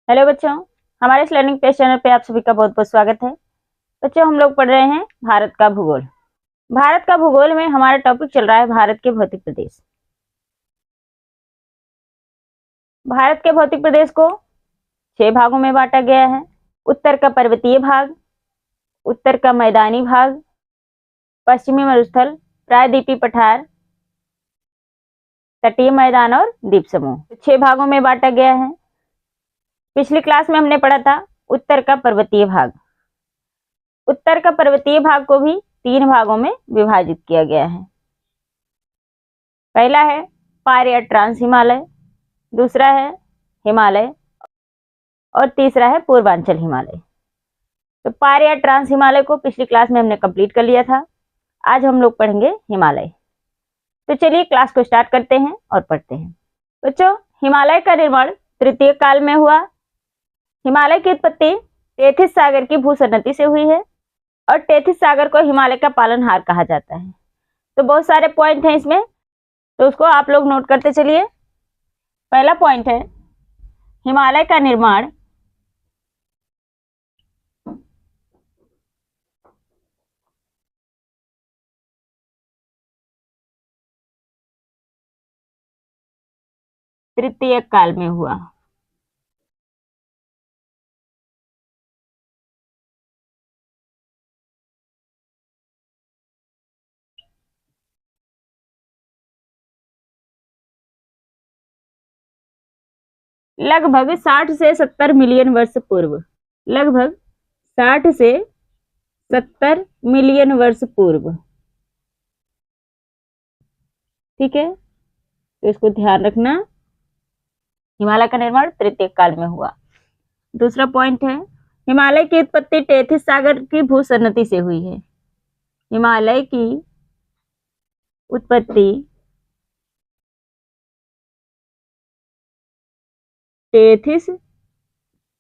Hello बच्चों, हमारे इस लर्निंग पेज चैनल पे आप सभी का बहुत बहुत स्वागत है। बच्चों, हम लोग पढ़ रहे हैं भारत का भूगोल। भारत का भूगोल में हमारा टॉपिक चल रहा है भारत के भौतिक प्रदेश। भारत के भौतिक प्रदेश को 6 भागों में बांटा गया है। उत्तर का पर्वतीय भाग, उत्तर का मैदानी भाग, पश्चिमी मरुस्थल, प्रायद्वीपीय पठार, तटीय मैदान और द्वीप समूह। 6 भागों में बांटा गया है। पिछली क्लास में हमने पढ़ा था उत्तर का पर्वतीय भाग। उत्तर का पर्वतीय भाग को भी 3 भागों में विभाजित किया गया है। पहला है पार या ट्रांस हिमालय, दूसरा है हिमालय और तीसरा है पूर्वांचल हिमालय। तो पार या ट्रांस हिमालय को पिछली क्लास में हमने कंप्लीट कर लिया था। आज हम लोग पढ़ेंगे हिमालय। तो चलिए क्लास को स्टार्ट करते हैं और पढ़ते हैं। बच्चों, हिमालय का निर्माण तृतीय काल में हुआ। हिमालय की उत्पत्ति टेथिस सागर की भूसन्नति से हुई है और टेथिस सागर को हिमालय का पालनहार कहा जाता है। तो बहुत सारे पॉइंट हैं इसमें, तो उसको आप लोग नोट करते चलिए। पहला पॉइंट है हिमालय का निर्माण तृतीय काल में हुआ। लगभग 60 से 70 मिलियन वर्ष पूर्व। लगभग 60 से 70 मिलियन वर्ष पूर्व। ठीक है, तो इसको ध्यान रखना। हिमालय का निर्माण तृतीय काल में हुआ। दूसरा पॉइंट है हिमालय की उत्पत्ति टेथिस सागर की भूसन्नति से हुई है। हिमालय की उत्पत्ति टेथिस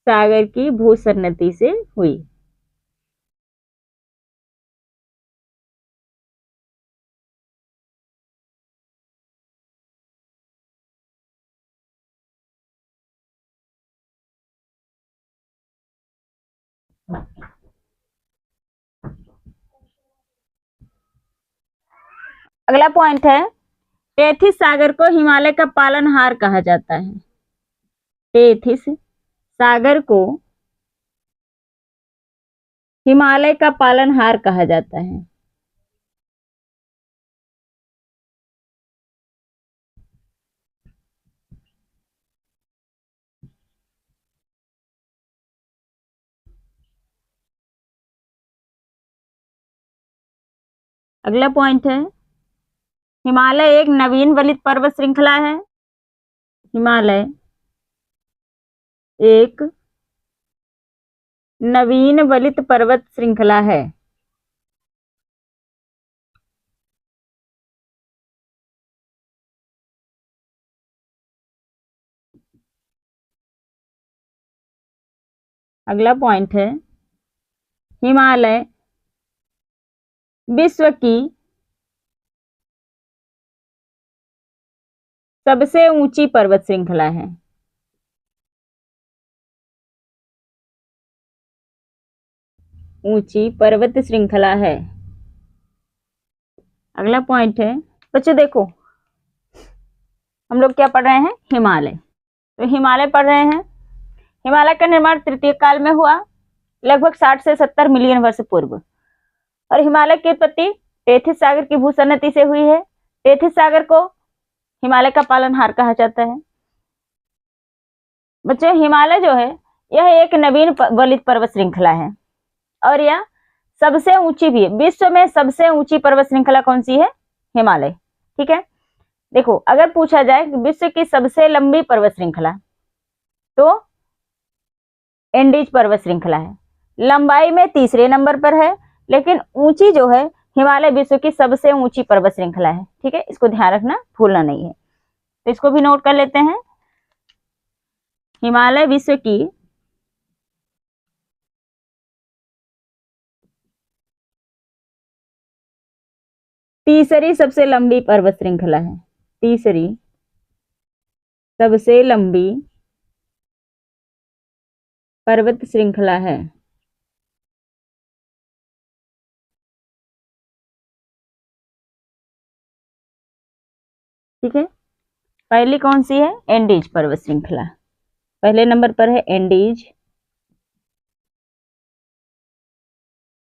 सागर की भूसन्नति से हुई। अगला पॉइंट है टेथिस सागर को हिमालय का पालनहार कहा जाता है। टेथिस सागर को हिमालय का पालनहार कहा जाता है। अगला पॉइंट है हिमालय एक नवीन वलित पर्वत श्रृंखला है। हिमालय एक नवीन वलित पर्वत श्रृंखला है। अगला पॉइंट है हिमालय विश्व की सबसे ऊंची पर्वत श्रृंखला है। ऊंची पर्वत श्रृंखला है। अगला पॉइंट है बच्चों देखो, हम लोग क्या पढ़ रहे हैं? हिमालय। तो हिमालय पढ़ रहे हैं। हिमालय का निर्माण तृतीय काल में हुआ, लगभग 60 से 70 मिलियन वर्ष पूर्व। और हिमालय की उत्पत्ति टेथिस सागर की भूसन्नति से हुई है। टेथिस सागर को हिमालय का पालनहार कहा जाता है। बच्चों, हिमालय जो है यह एक नवीन वलित पर्वत श्रृंखला है और यह सबसे ऊंची भी है। विश्व में सबसे ऊंची पर्वत श्रृंखला कौन सी है? हिमालय। ठीक है, देखो अगर पूछा जाए कि विश्व की सबसे लंबी पर्वत श्रृंखला, तो एंडीज पर्वत श्रृंखला है। लंबाई में तीसरे नंबर पर है, लेकिन ऊंची जो है हिमालय विश्व की सबसे ऊंची पर्वत श्रृंखला है। ठीक है, इसको ध्यान रखना, भूलना नहीं है। तो इसको भी नोट कर लेते हैं। हिमालय विश्व की तीसरी सबसे लंबी पर्वत श्रृंखला है। तीसरी सबसे लंबी पर्वत श्रृंखला है। ठीक है, पहली कौन सी है? एंडीज पर्वत श्रृंखला। पहले नंबर पर है एंडीज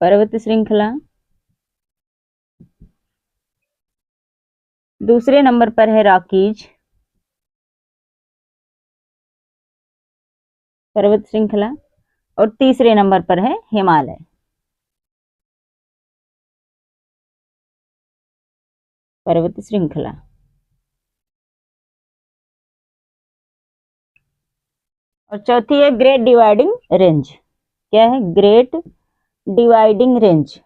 पर्वत श्रृंखला। दूसरे नंबर पर है रॉकीज पर्वत श्रृंखला। और तीसरे नंबर पर है हिमालय पर्वत श्रृंखला। और चौथी है ग्रेट डिवाइडिंग रेंज। क्या है? Great dividing range.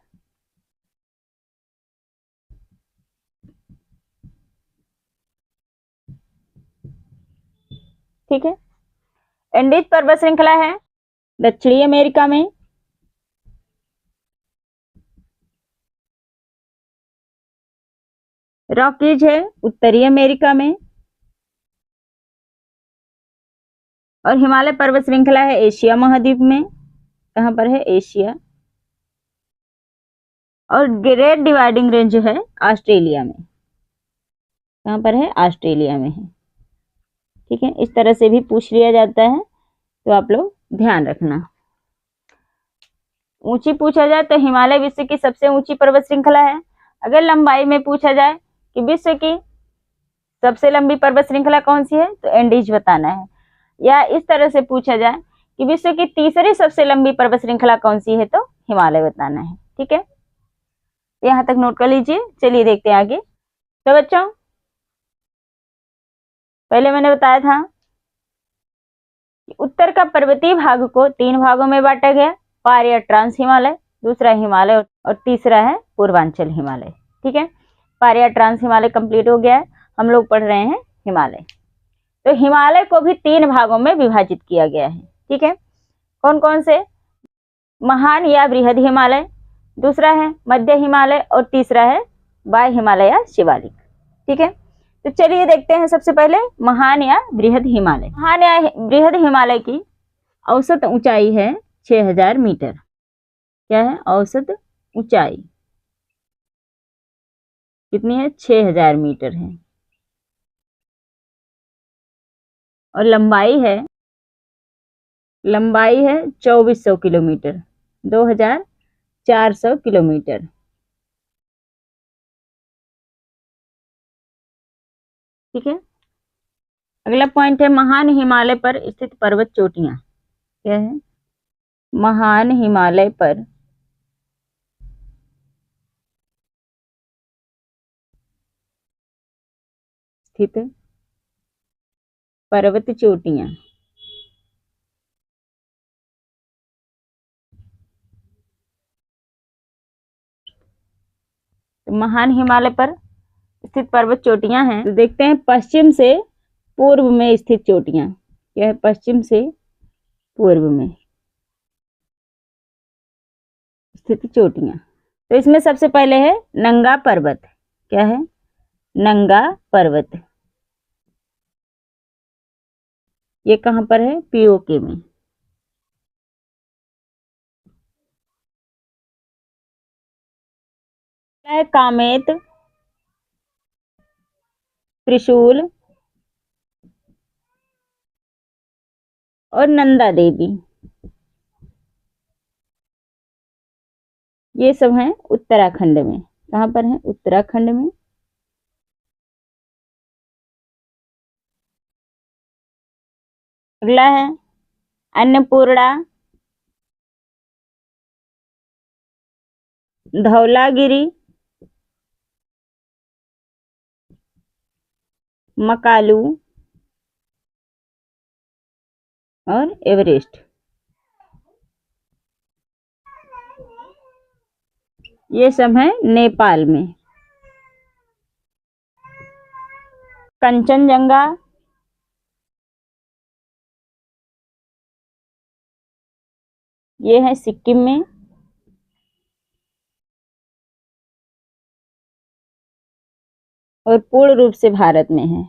ठीक है, एंडीज पर्वत श्रृंखला है दक्षिणी अमेरिका में। रॉकीज है उत्तरी अमेरिका में। और हिमालय पर्वत श्रृंखला है एशिया महाद्वीप में। कहां पर है? एशिया। और ग्रेट डिवाइडिंग रेंज जो है ऑस्ट्रेलिया में। कहां पर है? ऑस्ट्रेलिया में है। ठीक है, इस तरह से भी पूछ लिया जाता है, तो आप लोग ध्यान रखना। ऊंची पूछा जाए तो हिमालय विश्व की सबसे ऊंची पर्वत श्रृंखला है। अगर लंबाई में पूछा जाए कि विश्व की सबसे लंबी पर्वत श्रृंखला कौन सी है, तो एंडीज बताना है। या इस तरह से पूछा जाए कि विश्व की तीसरी सबसे लंबी पर्वत श्रृंखला कौन सी है, तो हिमालय बताना है। ठीक है, यहाँ तक नोट कर लीजिए। चलिए देखते हैं आगे। तो बच्चों, पहले मैंने बताया था कि उत्तर का पर्वतीय भाग को 3 भागों में बांटा गया, पार या ट्रांस हिमालय, दूसरा हिमालय और तीसरा है पूर्वांचल हिमालय। ठीक है, पार या ट्रांस हिमालय कंप्लीट हो गया है, हम लोग पढ़ रहे हैं हिमालय। तो हिमालय को भी 3 भागों में विभाजित किया गया है। ठीक है, कौन कौन से? महान या बृहद हिमालय, दूसरा है मध्य हिमालय और तीसरा है बाह्य हिमालय या शिवालिक। ठीक है, तो चलिए देखते हैं सबसे पहले महान या बृहद हिमालय। महान या बृहद हिमालय की औसत ऊंचाई है 6000 मीटर। क्या है? औसत ऊंचाई कितनी है? 6000 मीटर है। और लंबाई है 2400 किलोमीटर, 2400 किलोमीटर। ठीक है, अगला पॉइंट है महान हिमालय पर स्थित पर्वत चोटियां। क्या है? महान हिमालय पर स्थित पर्वत चोटियां। तो महान हिमालय पर स्थित पर्वत चोटियां हैं, तो देखते हैं पश्चिम से पूर्व में स्थित चोटियां। क्या है? पश्चिम से पूर्व में स्थित चोटियां। तो इसमें सबसे पहले है नंगा पर्वत। क्या है? नंगा पर्वत। ये कहां पर है? पीओके में। है कामेत, त्रिशूल और नंदा देवी। ये सब हैं उत्तराखंड में। कहां पर है? उत्तराखंड में। अगला है अन्नपूर्णा, धौलागिरी, मकालू और एवरेस्ट। ये सब है नेपाल में। कंचनजंगा, ये है सिक्किम में। और पूर्ण रूप से भारत में है।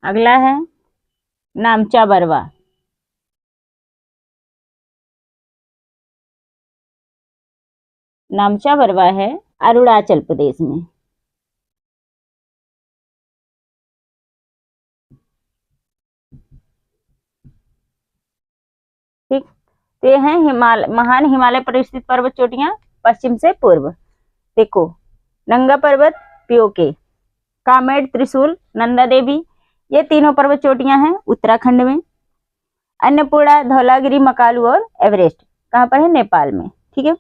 अगला है नामचा बरवा। नामचा बरवा है अरुणाचल प्रदेश में। ठीक, तो ये हैं महान हिमालय पर स्थित पर्वत चोटियां पश्चिम से पूर्व। देखो, नंगा पर्वत पीओके, कामेट, त्रिशूल, नंदा देवी, ये तीनों पर्वत चोटियां हैं उत्तराखंड में। अन्नपूर्णा, धौलागिरी, मकालू और एवरेस्ट कहाँ पर है? नेपाल में। ठीक है।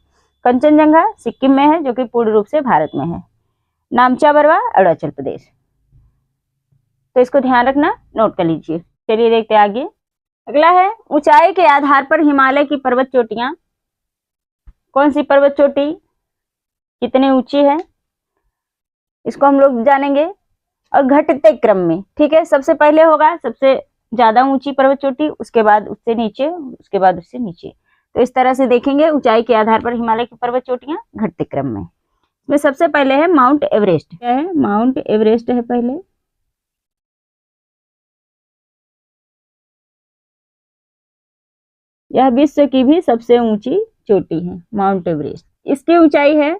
कंचनजंगा सिक्किम में है, जो कि पूर्ण रूप से भारत में है। नामचा बरवा अरुणाचल प्रदेश। तो इसको ध्यान रखना, नोट कर लीजिए। चलिए देखते हैं आगे। अगला है ऊंचाई के आधार पर हिमालय की पर्वत चोटियां। कौन सी पर्वत चोटी कितनी ऊंची है, इसको हम लोग जानेंगे, और घटते क्रम में। ठीक है, सबसे पहले होगा सबसे ज्यादा ऊंची पर्वत चोटी, उसके बाद उससे नीचे, उसके बाद उससे नीचे। तो इस तरह से देखेंगे ऊंचाई के आधार पर हिमालय की पर्वत चोटियां घटते क्रम में। इसमें सबसे पहले है माउंट एवरेस्ट। क्या है? माउंट एवरेस्ट है पहले। यह विश्व की भी सबसे ऊंची चोटी है, माउंट एवरेस्ट। इसकी ऊंचाई है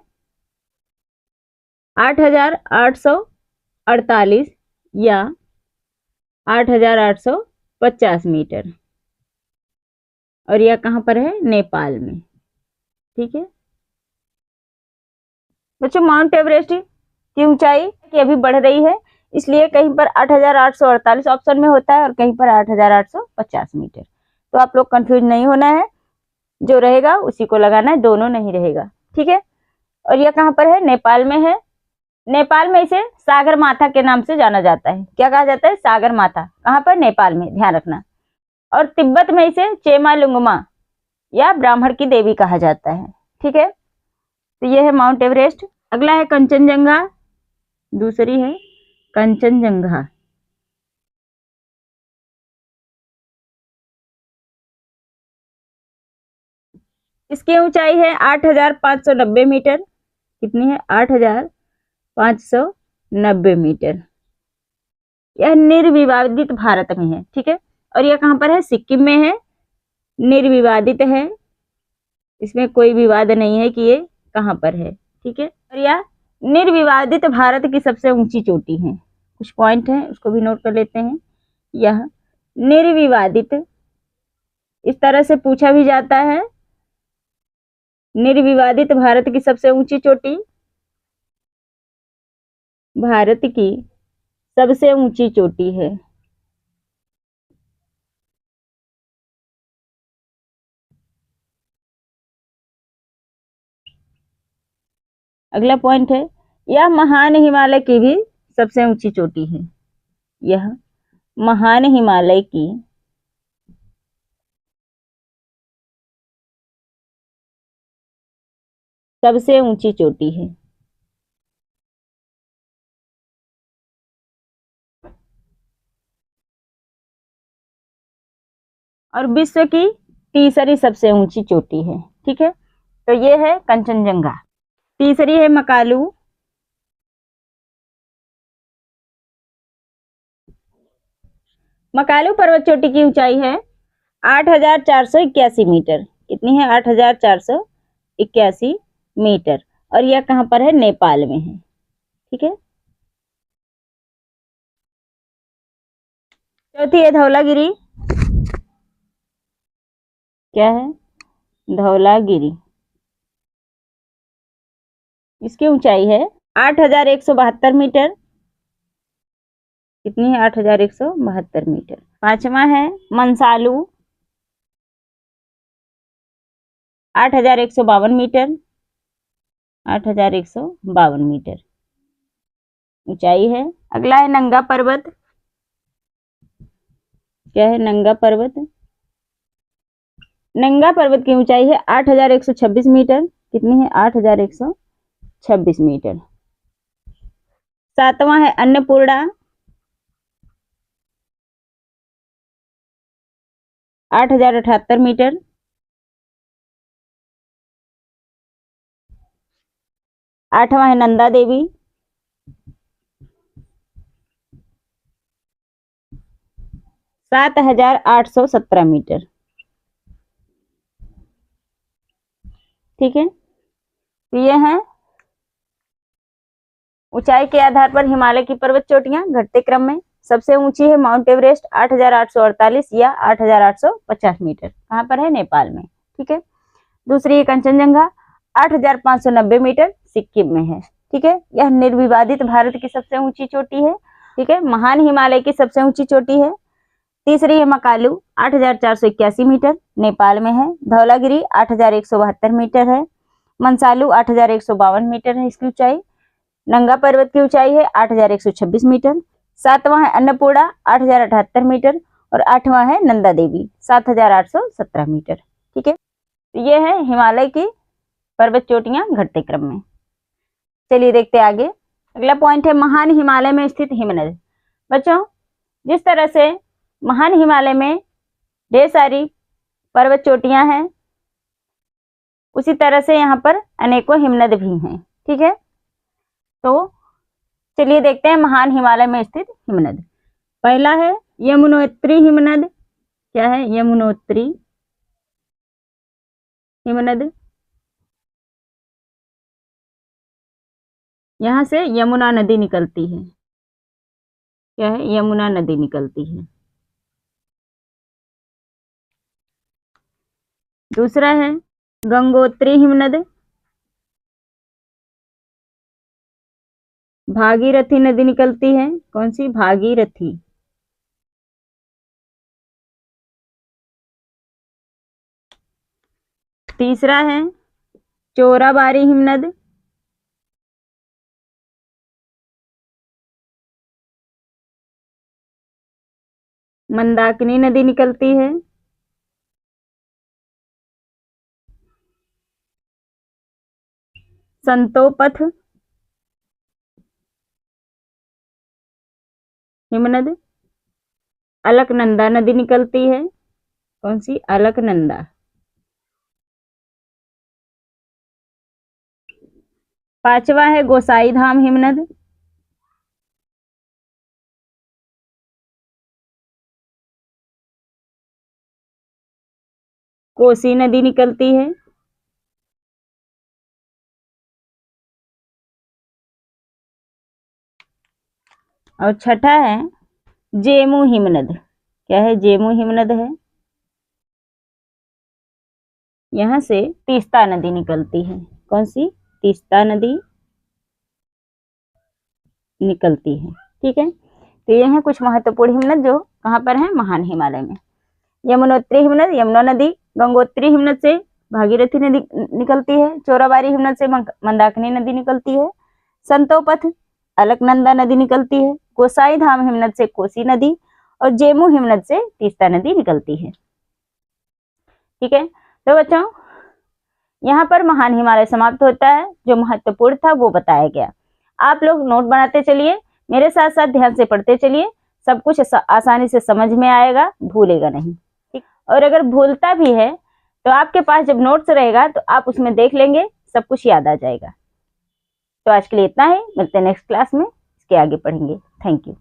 8,848 या 8,850 मीटर, और यह कहां पर है? नेपाल में। ठीक है बच्चों, माउंट एवरेस्ट की ऊंचाई की अभी बढ़ रही है, इसलिए कहीं पर 8,848 ऑप्शन में होता है और कहीं पर 8,850 मीटर। तो आप लोग कंफ्यूज नहीं होना है, जो रहेगा उसी को लगाना है, दोनों नहीं रहेगा। ठीक है। और यह कहां पर है? नेपाल में है। नेपाल में इसे सागर माथा के नाम से जाना जाता है। क्या कहा जाता है? सागर माथा। कहां पर? नेपाल में, ध्यान रखना। और तिब्बत में इसे चेमालुंगमा या ब्राह्मण की देवी कहा जाता है। ठीक है, तो यह है माउंट एवरेस्ट। अगला है कंचनजंगा, दूसरी है कंचनजंगा। इसकी ऊंचाई है 8,590 मीटर। कितनी है? 8,590 मीटर। यह निर्विवादित भारत में है। ठीक है, और यह कहां पर है? सिक्किम में है। निर्विवादित है, इसमें कोई विवाद नहीं है कि ये कहां पर है। ठीक है, और यह निर्विवादित भारत की सबसे ऊंची चोटी है। कुछ पॉइंट है, उसको भी नोट कर लेते हैं। यह निर्विवादित, इस तरह से पूछा भी जाता है, निर्विवादित भारत की सबसे ऊंची चोटी, भारत की सबसे ऊंची चोटी है। अगला पॉइंट है, यह महान हिमालय की भी सबसे ऊंची चोटी है। यह महान हिमालय की सबसे ऊंची चोटी है। और विश्व की तीसरी सबसे ऊंची चोटी है। ठीक है, तो ये है कंचनजंगा। तीसरी है मकालू। मकालू पर्वत चोटी की ऊंचाई है 8,481 मीटर। कितनी है? 8,481 मीटर, और यह कहां पर है? नेपाल में है। ठीक है, चौथी है धौलागिरी। क्या है? धौलागिरी। इसकी ऊंचाई है 8,172 मीटर। कितनी है? 8,172 मीटर। पांचवा है मंसालू, 8,152 मीटर। 8,152 मीटर ऊंचाई है। अगला है नंगा पर्वत। क्या है? नंगा पर्वत। नंगा पर्वत की ऊंचाई है 8,126 मीटर। कितनी है? 8,126 मीटर। सातवां है अन्नपूर्णा, 8,078 मीटर। आठवां है नंदा देवी, 7,817 मीटर। ठीक है, तो ये है ऊंचाई के आधार पर हिमालय की पर्वत चोटियां घटते क्रम में। सबसे ऊंची है माउंट एवरेस्ट 8,848 या 8,850 मीटर। कहाँ पर है? नेपाल में। ठीक है, दूसरी है कंचनजंगा 8,590 मीटर, सिक्किम में है। ठीक है, यह निर्विवादित भारत की सबसे ऊंची चोटी है। ठीक है, महान हिमालय की सबसे ऊंची चोटी है। तीसरी है मकालू 8,481 मीटर, नेपाल में है। धौलागिरी 8,172 मीटर है। मंसालू 8,152 मीटर है इसकी ऊंचाई। नंगा पर्वत की ऊंचाई है 8,126 मीटर। सातवां है अन्नपूर्णा 8,078 मीटर और आठवां है नंदा देवी 7,817 मीटर। ठीक है, तो ये है हिमालय की पर्वत चोटियां घटते क्रम में। चलिए देखते आगे। अगला पॉइंट है महान हिमालय में स्थित हिमनद। बच्चों, जिस तरह से महान हिमालय में ढेर सारी पर्वत चोटियां हैं, उसी तरह से यहाँ पर अनेकों हिमनद भी हैं। ठीक है, तो चलिए देखते हैं महान हिमालय में स्थित हिमनद। पहला है यमुनोत्री हिमनद। क्या है? यमुनोत्री हिमनद। यहां से यमुना नदी निकलती है। क्या है? यमुना नदी निकलती है। दूसरा है गंगोत्री हिमनद। भागीरथी नदी निकलती है। कौन सी? भागीरथी। तीसरा है चोराबारी हिमनद। मंदाकिनी नदी निकलती है। संतोपथ हिमनद। अलकनंदा नदी निकलती है। कौन सी? अलकनंदा। पांचवा है गोसाई धाम हिमनद। कोसी नदी निकलती है। और छठा है जेमू हिमनद। क्या है? जेमू हिमनद है। यहां से तीस्ता नदी निकलती है। कौन सी? तीस्ता नदी निकलती है। ठीक है, तो ये हैं कुछ महत्वपूर्ण हिमनद जो कहां पर है? महान हिमालय में। यमुनोत्री हिमनद यमुना नदी, गंगोत्री हिमनद से भागीरथी नदी निकलती है। चोराबारी हिमनद से मंदाकिनी नदी निकलती है। संतोपथ अलकनंदा नदी निकलती है। गोसाई धाम हिमनद से कोसी नदी और जेमू हिमनद से तीस्ता नदी निकलती है। ठीक है, तो बच्चों यहाँ पर महान हिमालय समाप्त होता है। जो महत्वपूर्ण था वो बताया गया। आप लोग नोट बनाते चलिए, मेरे साथ साथ ध्यान से पढ़ते चलिए। सब कुछ आसानी से समझ में आएगा, भूलेगा नहीं। ठीक, और अगर भूलता भी है तो आपके पास जब नोट्स रहेगा तो आप उसमें देख लेंगे, सब कुछ याद आ जाएगा। तो आज के लिए इतना ही, मिलते हैं नेक्स्ट क्लास में, इसके आगे पढ़ेंगे। Thank you.